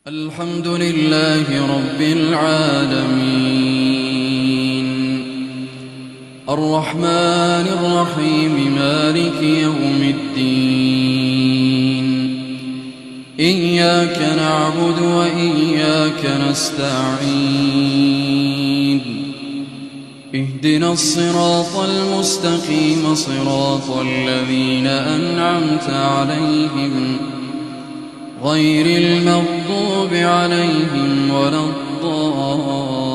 الحمد لله رب العالمين الرحمن الرحيم مالك يوم الدين إياك نعبد وإياك نستعين اهدنا الصراط المستقيم صراط الذين أنعمت عليهم غير المغضوب عليهم ولا الضالين